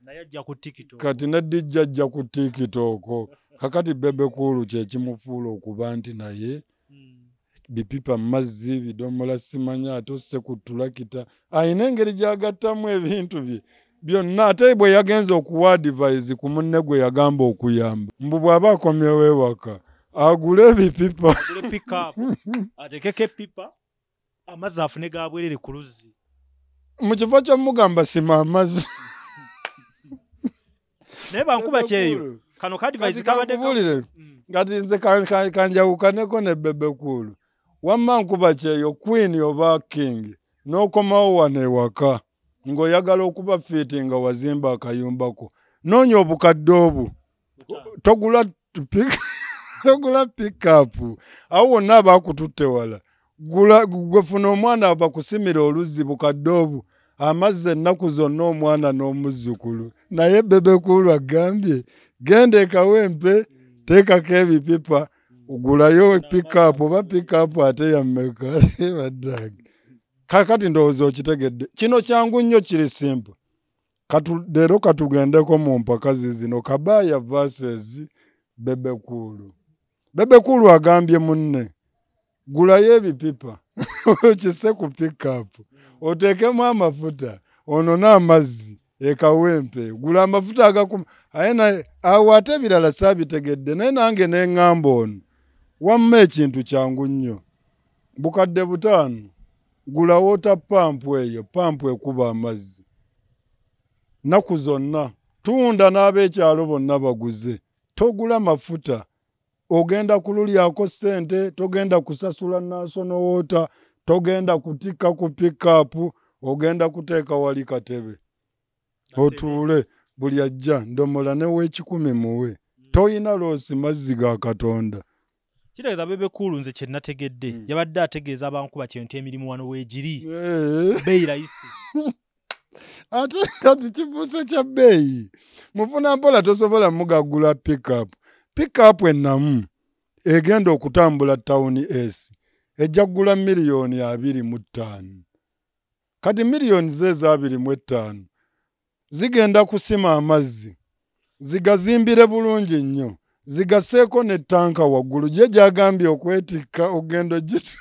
Naye ajja ku TikTok. Kati ne DJ ajja ku TikTok. Kakati Bebe Cool kye kimufuula okuba nti naye bipipa mazzi bidomola simanya atose ku tulakita. Ayina engeri gy'agattamu ebintu bye. Byonna ate bwe yagenza okuwa advice ku munne gwe yagamba okuyamba. Mbu bw'aba akomyewo ewaka agule ebipipa. Agule pick-up. Atekeke pipa. Amazzi afune gaabwerere ku luzzi. Mu kifo ky'omugamba sima amazzi. Naye bankuba kyeyo. Kano ka advice kabadde kabulire. Kati nze kanjawukaneko ne Bebe Cool. Wamma nkuba kyeyo queen oba king. N'okomawo wano ewaka. Ng'oyagala okuba fiti nga wazimba akayumbako. Noonya obukadde obu. Togula pick-up. Awo wonna abaakututte wala. Gwefuna omwana abakusimira oluzzi bukadde obu. Amazzi ennaku zonna omwana n'omuzzukulu. Naye Bebe Cool agambye genda ekawempe teekako ebipipa ogulayo pick-up oba pick-up ate yammeka baddaga. Kakati ndowooza okitegedde. Kino kyangu nnyo kiri simple. Leero katugendeko mu mpaka zino Kabaya versus Bebe Cool. Bebe Cool agambye munne gulayo ebipipa okise ku pick-up oteekemu amafuta ono n'amazzi ekawempe gula amafuta agakuma ayina awo ate birala saabitegedde naye nange n'eŋŋamba ono wamma ekintu kyangu nnyo bukadde butaano gula water pump eyo pampu ekuba amazzi naku zonna tunda n'ab'ekyalo bonna baguze togula mafuta ogenda kululyako ssente togenda kusasula national water togenda kutikka ku pick-up ogenda kuteeka wali katebe otuule buli ajja ndomola ne w'ekikumi muwe toyina loosi mazzi ga Katonda. Kitegeeza Bebe Cool nze kye nategedde yabadde ategeeza abankuba kintu emirimu wano weegiri beeyi rayisi. Ate kati kifuuse kya bbeeyi mufuna mpola tosobola mugagula pick-up. Pick-up ennamu egenda okutambula tawuni esi ejja kugula $25,000,000. Kati $25,000,000 25 zigenda kusima amazzi zigazimbire bulungi nnyo zigaseeko ne tanka waggulu gye gyagambye okwetikka ogendo gitu.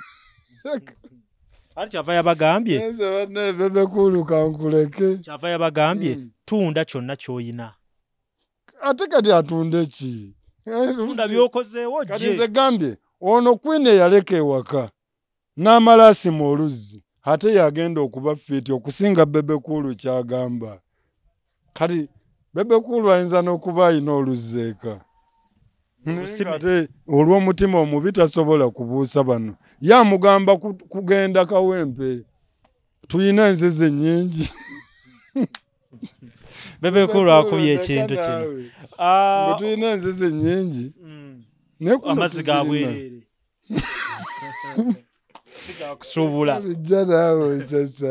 Ati kyava yabagambye Bebe Cool kankuleke kyava yabagambye tunda kyonna ky'oyina. Ate kati atunde ki? Tunda by'okozeewo kati nze gambye ono queen eyaleka ewaka n'amala asima oluzzi ate yagenda okuba fiti okusinga Bebe Cool kyagamba. Kati Bebe Cool ayinza n'okuba ayina oluzzi eka. Ate olw'omutima omubi tasobola kubuusa bano yamugamba kugenda Kawempe tuyina enzizi nnyingi Bebe Cool akubye ekintu kino tuyina enzizi nnyingi amazzi ga bwerere kusuubula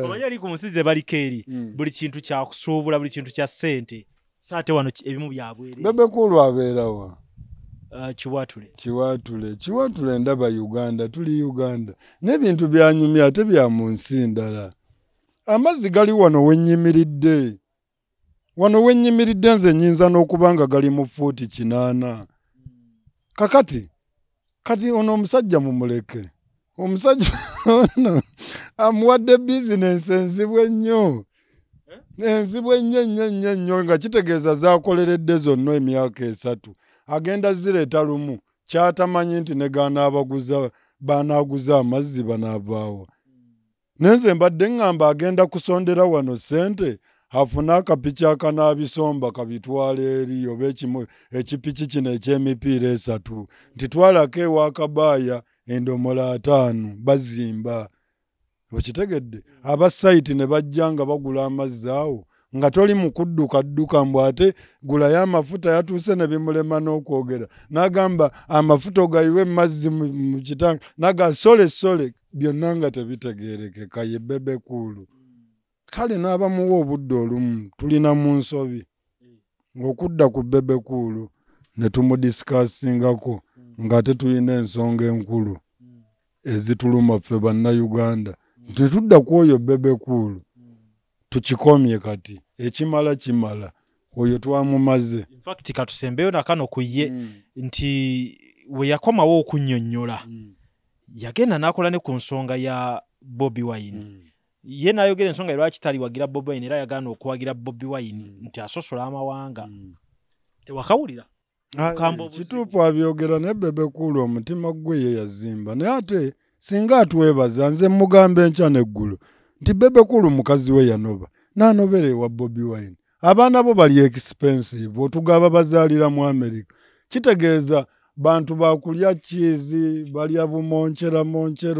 omanyi ali ku nsi ze baliko eri buli kintu kya kusuubula buli kintu kya ssente saate wano ebimu bya bwerere. Bebe Cool abeerawa Kiwatule ndaba Uganda tuli Uganda n'ebintu byanyumya ate bya mu nsi ndala. Amazzi gali wano wennyimiridde nze nnyinza n'okubanga gali mu fuuti 8 kati ono omusajja mumuleke omusajja ono amuwadde bizinensi enzibwe nnyo nga kitegeeza zaakoleredde zonna emyaka 3 agenda zireeta lumu kyatamanyi nti ne baanaaguza amazzi banaavaawo. Nenze mbadde ŋŋamba agenda kusondera wano ssente afune akapiki akanaabisomba kabitwala eri oba ekipiki kino eky'emipiira 3 nti twalako ewa Kabaaya endomola 5 bazimba. Okitegedde abasayiti ne bajja nga bagula amazzi awo nga toli mu kudduka mbw ate gulayo amafuta yatuuse ne bimulema n'okwogera n'agamba amafuta ogayiwe mazzi mu kitanga sole byonna nga tebitegeerekeka ye Bebe Cool. Kale n'abamuwa obudde olumu tulina mu nsobi okudda ku Bebe Cool ne tumudisikaasingako ng'ate tulina ensonga enkulu ezituluma ffe bannayuganda tetudda ku oyo Bebe Cool tukikomye kati kimala oyo twamumaze. In fact katusembeyo nakano ku ye nti we yakomawo okunnyonnyola yagenda n'akola ne ku nsonga ya Bobi Wine ye n'ayogera ensonga lwaki tali wagira Bobi Wine era yagaana okuwagira Bobi Wine nti asosola amawanga tewakawulira kituufu abyogera ne Bebe Cool omutima gwe ye yazimba naye ate singa atwebaza nze mugamba enkya n'eggulu nti Bebe Cool mukazi we yanoba n'anobera ewa Bobi Wine abaana bo bali expensive otugaba bazaalira mu America kitegeeza bantu bakulya cheese balya bumonchera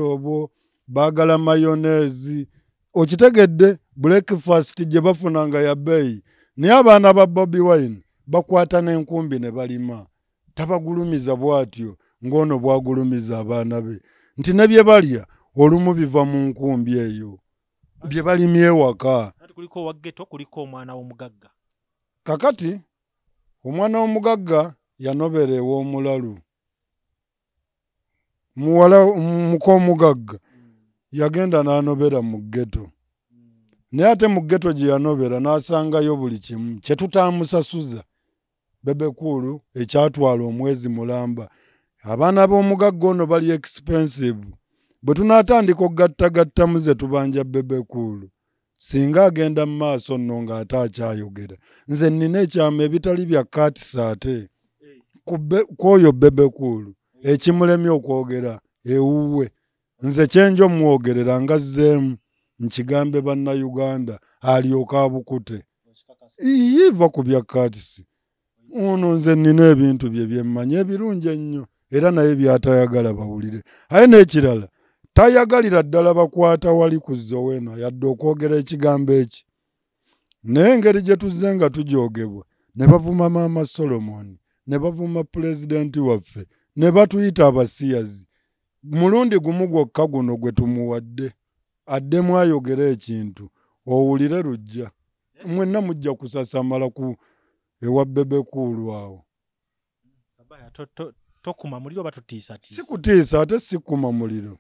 obwo baagala mayonnaise okitegedde breakfast gye bafunanga ya bbeeyi naye abaana ba Bobi Wine bakwata n'enkumbi ne balima tabagulumiza bw'atyo ng'ono bwagulumiza abaana be nti ne bye balya olumu biva mu nkumbi eyo bye balimye ewaka. Kuliko wa ghetto kuliko omwana w'omugagga kakati omwana w'omugagga yanobera ew'omulalu muwala mukomugagga yagenda n'anobera mu ghetto naye ate mu ghetto gye yanobera n'asangayo buli kimu kye tutaamusasuza Bebe Cool ekyatwala omwezi mulamba. Abaana b'omugagga ono bali expensive bwe tunaatandika okugattagattamu ze tubanja Bebe Cool singa agenda mu maaso nno ng'ate akyayogera nze nnina ekyama ebitali bya kaatisa ate kwoyo Bebe Cool ekimulemye okwogera ewuwe nze kyenjo mwogerera nga zzeemu nkigambe bannayuganda alyoka abukute yiva ku bya kaatisi ono nze nnina ebintu bye byemmanyi ebirungi ennyo era naye byatayagala bawulire aye n'ekirala tayagalira ddala bakwata wali ku Zoweno yadde okwogera ekigambo eki naye engeri gye tuzze nga tujoogebwa ne bavuma Maama Solomon ne bavuma pulezidenti waffe ne batuyita abasiyazi mulundi gumu gwokka guno gwe tumuwadde addemu ayogera ekintu owulire lujja mwenna mujja kusasamala ku ewa Bebe Cool awo tokuma muliro batutiisa sikutiisa ate sikuma muliro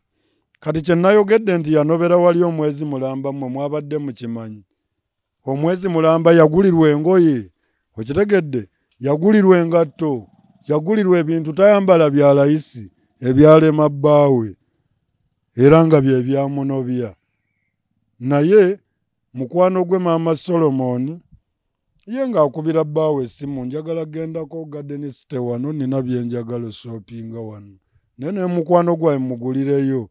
kati kye nayogedde nti yanobera wali omwezi mulamba mmwe mwabadde mukimanyi omwezi mulamba yagulirwa engoye okitegedde yagulirwa engatto yagulirwa ebintu tayambala bya layisi ebyalema bbaawe era nga bye byamunobya naye mukwano gwe Maama Solomon ye ng'akubira bbaawe essimu njagala gendako Garden City wano nina byenjagala shoppinga wano naye mukwano gwawe mugulireyo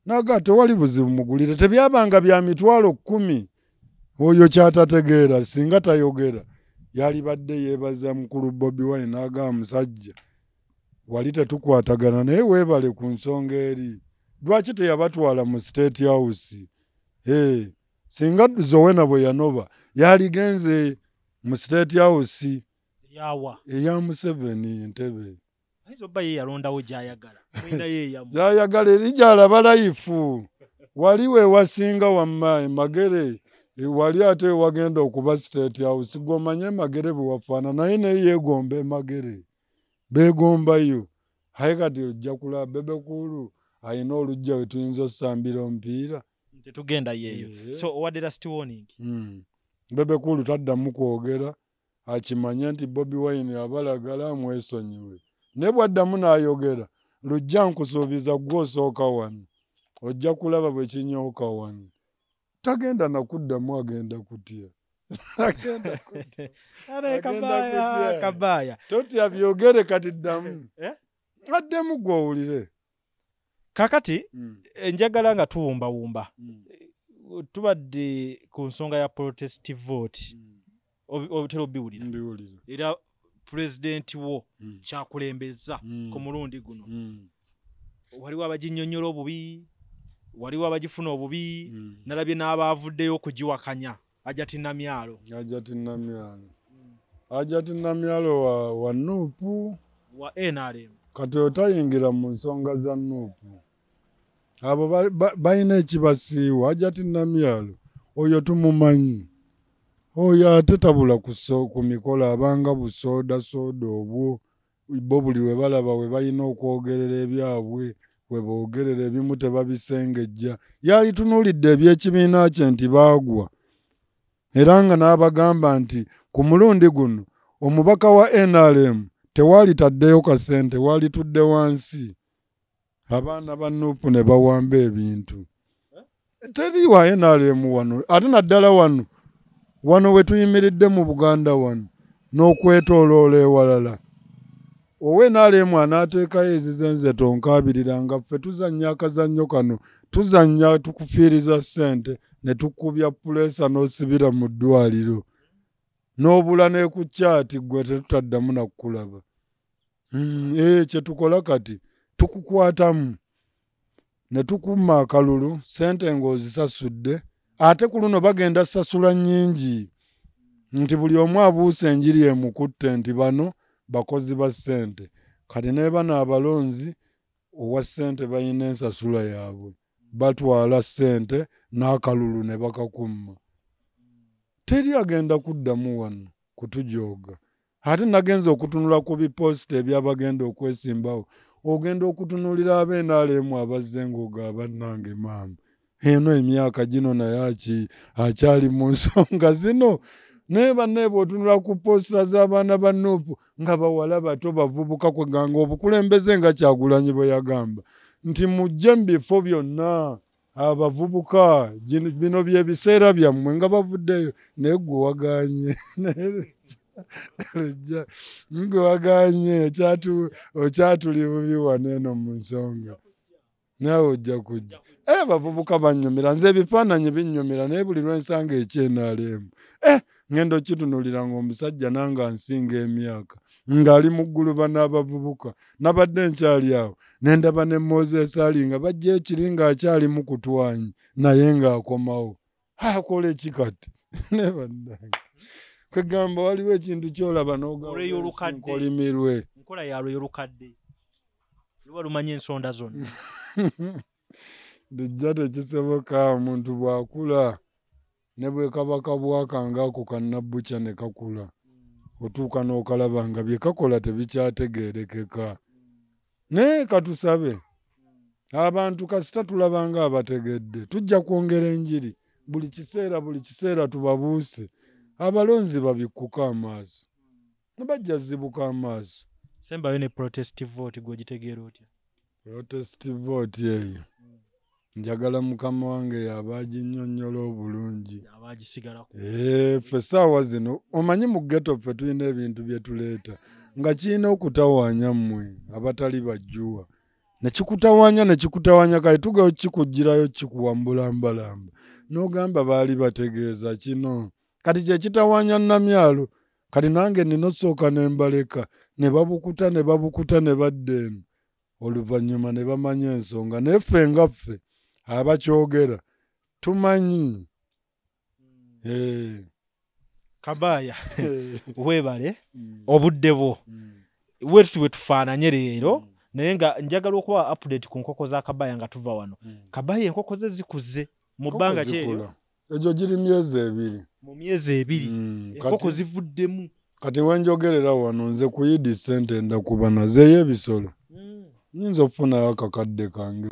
naga tewali buzibu mugulire tebyabanga bya mitwalo 10 oyo kyatategeera singa tayogera yali badde yeebaza mukulu Bobi Wine aga musajja wali tetukwatagana naye weebale ku nsonga eri. Lwaki teyabatwala mu State House? Singa Zowena bwe yanoba yaligenze mu State House eya Museveni Entebbe. Gyayagala eri gyalaba layifu. Wali we wasinga wamma Magere wali ate wagenda okuba State House. Gomanye Magere bwe wafaana naye naye yeegomba Magere. Beegombayo. Haye kati ojja kulaba Bebe Cool ayina olujja we tuyinza ossambira omupiira. Tetugenda yeeyo. So owadde last warning. Bebe Cool taddamu kwogera. Akimanye nti Bobi Wine abalagala amwesonyiwe. Ne bwaddamu n'ayogera lujja nkusuubiza gwe osooka wano. Ojja kulaba bwe kinyooka wano. Tagenda nakuddamu agenda kutya. Agenda kutya. Kabaya. Totya byogere kati ddamu. Addemu gw'owulire. Kakati njagala nga tuwumbawumba. Tubadde ku nsonga ya protest vote. Obutero biwulira. Era president wo kyakulembeza ku mulundi guno. Waliwo abaginnyonnyola obubi, waliwo abagifuna obubi, nalabye n'abaavuddeyo okugiwakanya. Ajati Namyalo. Ajati Namyalo wa Nuupu. Wa NRM. Kati otayingira mu nsonga za Nuupu. Abo balina ekibasiiwa. Ajati Namyalo oyo tumumanyi. Oyo ate tabula ku mikolo abanga busooda obwo. Bo buli we balaba we balina okwogerera ebyabwe, we boogerera ebimu tebabisengejja. Yali tunuulidde ebyekibiina kye nti baagwa. Era nga n'abagamba nti ku mulundi guno omubaka wa NRM tewali taddeyo kasente, wali tudde wansi. Abaana ba Nuupu ne bawamba ebintu. Teri wa NRM wano, ate naddala wano we tuyimiridde mu Buganda wano n'okwetooloola ewalala. Owe NRM anaateekayo ezizenze tonkaabirira nga ffe tuzannya akazannyo kano, tuzannya tukufiiriza ssente ne tukubya puleesa n'osibira mu ddwaliro. N'obula ne ku kyati gwe tetutaddamu na kukulaba. Kye tukola kati tukukwatamu ne tukumma akalulu ssente ng'ozisasudde. Ate ku luno bagenda sasula nnyingi nti buli omu abuuse enjiri emukutte nti bano bakozi ba ssente. Kati ne bano abalonzi owa ssente balina ensasula yaabwe. Batwala ssente n'akalulu ne bakakumma. Teri agenda kuddamu wano kutujooga. Ate nagenza okutunula ku biposita ebyabagenda okwesimbawo. Ogenda okutunuulira ab'NRM abazze ng'ogaba nange maama. Eno emyaka gino naye akyali mu nsonga zino. Naye banneeba otunula ku posita z'abaana ba Nuupu nga bawala bato bavubuka kweganga obukulembeze nga Kyagulanyi bwe yagamba nti mujje mu bifo byonna abavubuka bino by'ebiseera byammwe nga bavuddeyo naye gwe wagaanye. Gwe wagaanye okyatuli bubi wano eno mu nsonga. Nawe ojja kujja. Bavubuka bannyumira. Nze ebifaananyi binnyumira naye buli lwensanga ekyenaalemu. Ngenda okitunuulira ng'omusajja nange ansinga emyaka. Ng'ali mu gguluba n'abavubuka. Nabadde nkyali awo. Ne ndaba ne Moses Ali nga bajja ekiri ng'akyali mu kutwanyi naye ng'akomawo. Akola eki kati? Ne bannange. Kwegamba waliwo ekintu ky'olaba n'ogamba nkolimirwe. Nkola yalwe y'olukadde. Luba lumanye ensonda zonna. Bijja tekisoboka omuntu bw'akula ne bwe kaba kabwaka ng'ako kannabbucya ne kakula. Otuuka n'okalaba nga bye kakola tebikyategeerekeka. Naye katusabe abantu kasita tulaba ng'abategedde tujja kwongera enjiri buli kiseera tubabuuse. Abalonzi babikkuka amaaso. Ne bajja zibuka amaaso. Sembayo ne protest vote gw'ogitegeera otya? Protest vote eyo. Njagala mukama wange yabaaginnyonnyola obulungi. Abaagisigalako. Ffe essaawa zino omanyi mu ghetto ffe tulina ebintu bye tuleeta nga kirina okutawaanya mmwe abatali bajjuwa. Ne kikutawaanya kale tugayo kikuggirayo kikuwambula mbalamba. N'ogamba baali bategeeza kino. Kati kye kitawaanya Namyalo. Kati nange nina osooka ne mbaleka. ne babukuta ne badda eno oluvannyuma ne bamanya ensonga neffe ngaffe abakyogera tumanyi. Kabaya webale obudde bwo wetu bwe tufaananye leero naye nga njagala okuba update ku nkoko za Kabaya nga tuva wano. Kabaya enkoko ze zikuze mu bbanga kyeryo egyo giri myezi 2 mu myezi 2 enkoko zivuddemu. Kati wenjogerera wano nze kuyidi sente enda kuba nazeeyo ebisolo nyinza okufunayo akakadde kange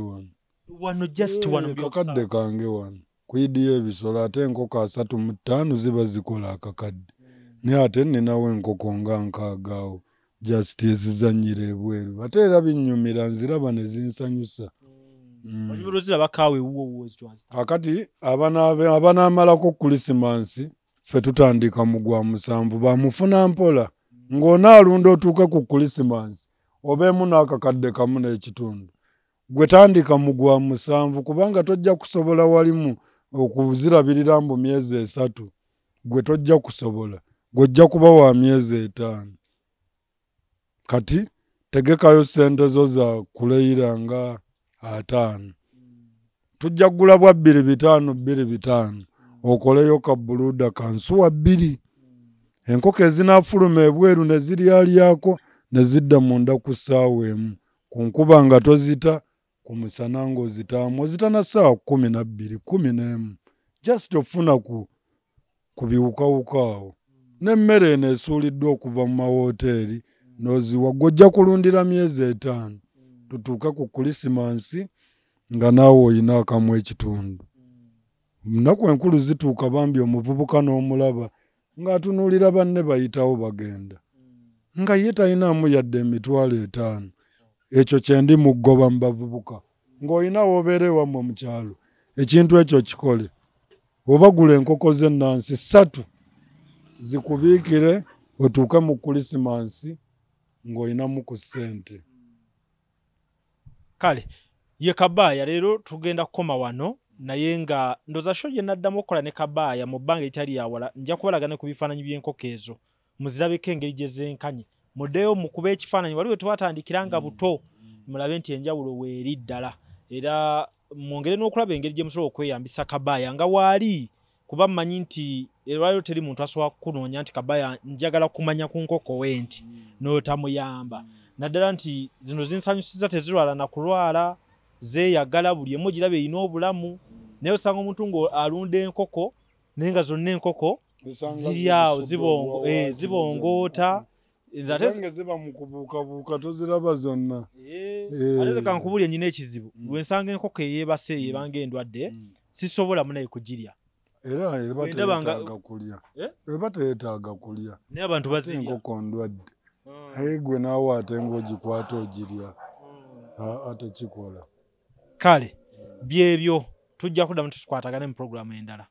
wano just wano akakadde kange wano kuyidiyo ebisolo ate enkoko 35 ziba zikola akakadde naye ate ninawo enkoko nga 6 just ezizanyira ebweru ate era binnyumira nziraba ne zinsanyusa. Akati abanaamalako Krisimansi ffe tutandika mu gwa 7 bamufuna mpola ng'onaalunda otuuke ku Krisimansi obeemu n'akakadde kamu n'ekitundu gwe tandika mu gwa 7 kubanga tojja kusobola walimu okuzirabirira mbu myezi 3 gwe tojja kusobola gwojja kuba wa myezi 5. Kati tegekayo sente zo za kuleyira nga 5 tujja kugula bwa 2,5 okoleyo ka buluda kansuwa 2 enkoko ezinaafuluma ebweru ne ziryalyako ne zidda munda ku ssaawa emu ku nkuba nga tozita ku musana ng'ozitaamu ozitana ssaawa 12 11 just ofuna ku biwukawuka awo n'emmere eno esuuliddwa okuva mu mawoteeri n'oziwa gw'ojja kulundira myezi 5 tutuuke ku Krisimansi nga naawe oyina akamu ekitundu. Nnaku enkulu zituuka bambi omuvubuka n'omulaba ng'atunuulira banne bayitawo bagenda nga ye talinaamu yadde $5,000 ekyo kye ndi mugoba mu bavubuka ng'olina w'obeera ewammwe mu kyalo ekintu ekyo kikole obagula enkoko z'ennansi 3 zikubiikire otuuke mu Krisimansi ng'olinamu ku ssente. Kale ye Kabaya leero tugenda kukoma wano naye nga ndoza sho je naddamu okukola ne Kabaya mu bbanga etali yawala nja kubalagana ku bifaananyi by'enkoko ezo muzirabeko engeri gye zenkanye muddeyo mukube ekifaananyi waliwo twatandikira nga buto mulabe nti enjawulo weeri ddala era mwongere n'okulaba engeri gye musobola okweyambisa Kabaya nga waali kuba mmanyi nti lwaliwo teri muntu asobola kunoonya nti Kabaya njagala kumanya ku nkoko we nti n'otamuyamba naddala nti zino zinsanyusiza tezirwala na kulwala zeeyagala buli emu ogiraba erina obulamu naye osanga omuntu ng'alunda enkoko naye nga zonna enkoko ziri awo zibongoota zange ziba mu kubuukabuuka toziraba zonna. Ate kankubulya nnyina ekizibu lwe nsanga enkoko eyeebase ebanga endwadde sisobolamu naye kugirya era eba teetaaga kulya naye abantu bazirya enkoko ndwadde aye gwe naawe ate ng'ogikwata ogirya ate kikola. Kale byebyo tujja kuddamu tusikwatagane mu pulogulaamu endala.